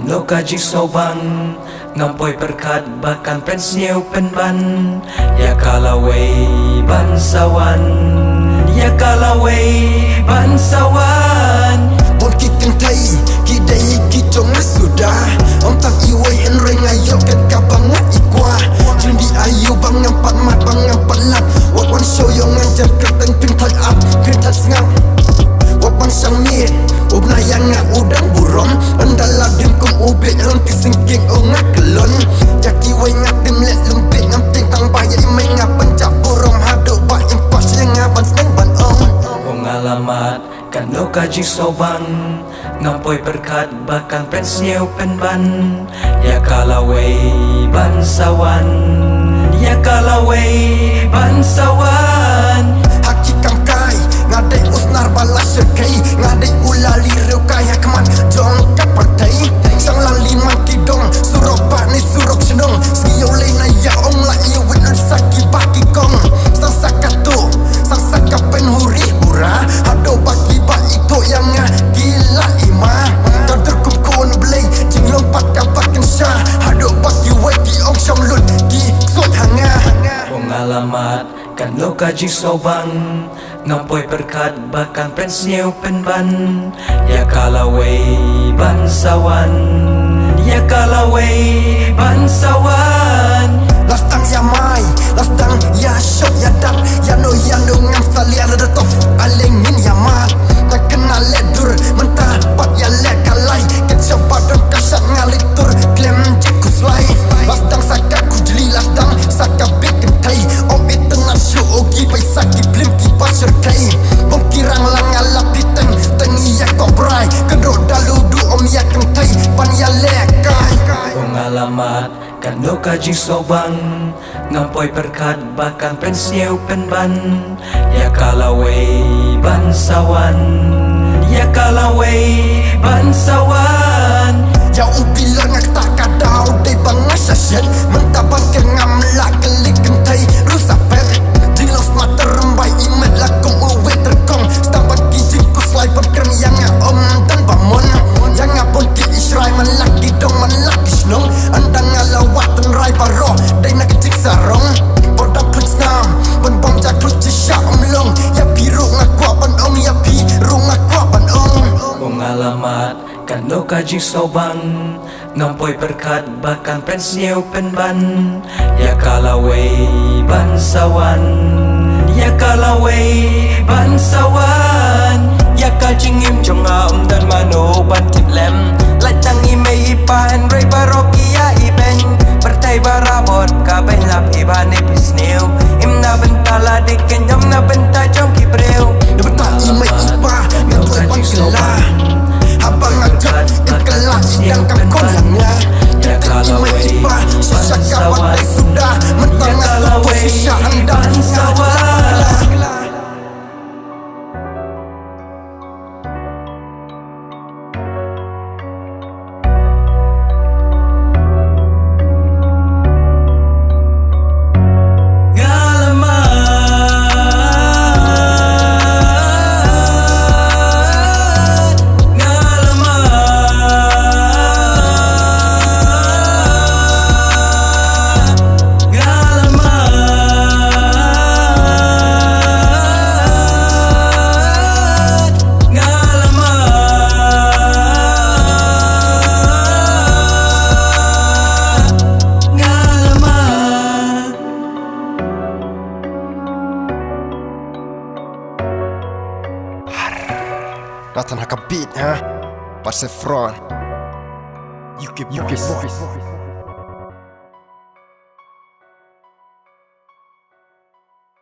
Lo kaji sobang ngampoi perkat bahkan pensiu penban. Ya kalawai bansawan, ya kalawai bansawan. Bon kiteng tai kidai kitong sudah. Om tak iwai enreng ayo ke kabang ikwa. Jindi ayu bang ngampat mat bang ngampat lat. Wat wan show yang ngajar kerteng pintal up kertas ngam. Wat bang sang mit ubna yang ngak udang buron. Andala dim kum ubek hang kisingking ongak kelon. Jaki wai ngak dim let lempit ngam tentang bayai mai ngap pencap burom hadok bak impas yang ngaban seneng ban ong. Pengalamat kan lo kaji sobang ngampoi perkat bahkan pensiu penban. Ya kalawai bansawan, ya kalawai bansawan. Haki kamkai ngadai usnar balas serkai. Ngadai ulali rukai hakman jong kapatai. Sang lali maki dong surok pak ni surok senong. Siyo lena ya ong la iwit saki baki kong. Sang sakatu sang sakapen huri pura. Hado baki ba itu yang gila ima. Terderkum kawan belai jing lompat kapakin syah. Hado baki wadi ong syamlut di sot hanga. Pengalamat kan lo kaji sobang ngampoi perkat bahkan pensiu penban. Ya kalawai bansawan, ya kalawai bansawan. Lastang ya mai, lastang ya syok ya dak. Ya no ngam salia rada tof alengin ya mat. Tak kenal ledur mentah pat ya lekalai. Kecoba dan kasat ngalitur klem jekus lai. Lastang saka kujeli lastang saka bikin tai. Om itu nasu ogi pai saki blim ki pasir kai. Om kirang langalap diteng tengi ya kobrai. Kedok dalu du om ya kentai pan ya lekai. Pengalamat kan lo kaji sobang ngampoi perkat bahkan pensiu penban. Ya kalawai bansawan, ya kalawai bansawan. Ya ubilar ngak tak kadau dei bangasa set. Mentabang ke ngam la kelik kentai rusak pet. Jilos mata rembai imet la kum uwe terkong. Stambat ki jingku slai perkern yang om dan bamon. Yang ngapun ki israi man laki dong man laki snong. Andang ngalawat dan rai baro dei nak cik sarong. Podam klik snam ban bom jak klik cisya omlong. Ya biru ngakwa ban ong, ya biru ngakwa ban ong. Pengalamat kan lo kaji sobang ngampoi perkat bahkan pensiu penban. Ya kalawai bansawan, ya kalawai bansawan. Ya kaji ngim jonga dan mano bantik lem. Latang imei ipan rai baroki ya iben. Pertai barabot kaben lap iban episneu. Imna bentala diken jom na benta jom kibreu. Bentar imei ipa ngatuai pangkelah. Abang ngajak kelah sidang kangkon langnya. Ketik imei ipa susah kawan dai sudah. Mentangah supo sisa anda ngajak. Nathan Hakabit, ha? Pasefron. You keep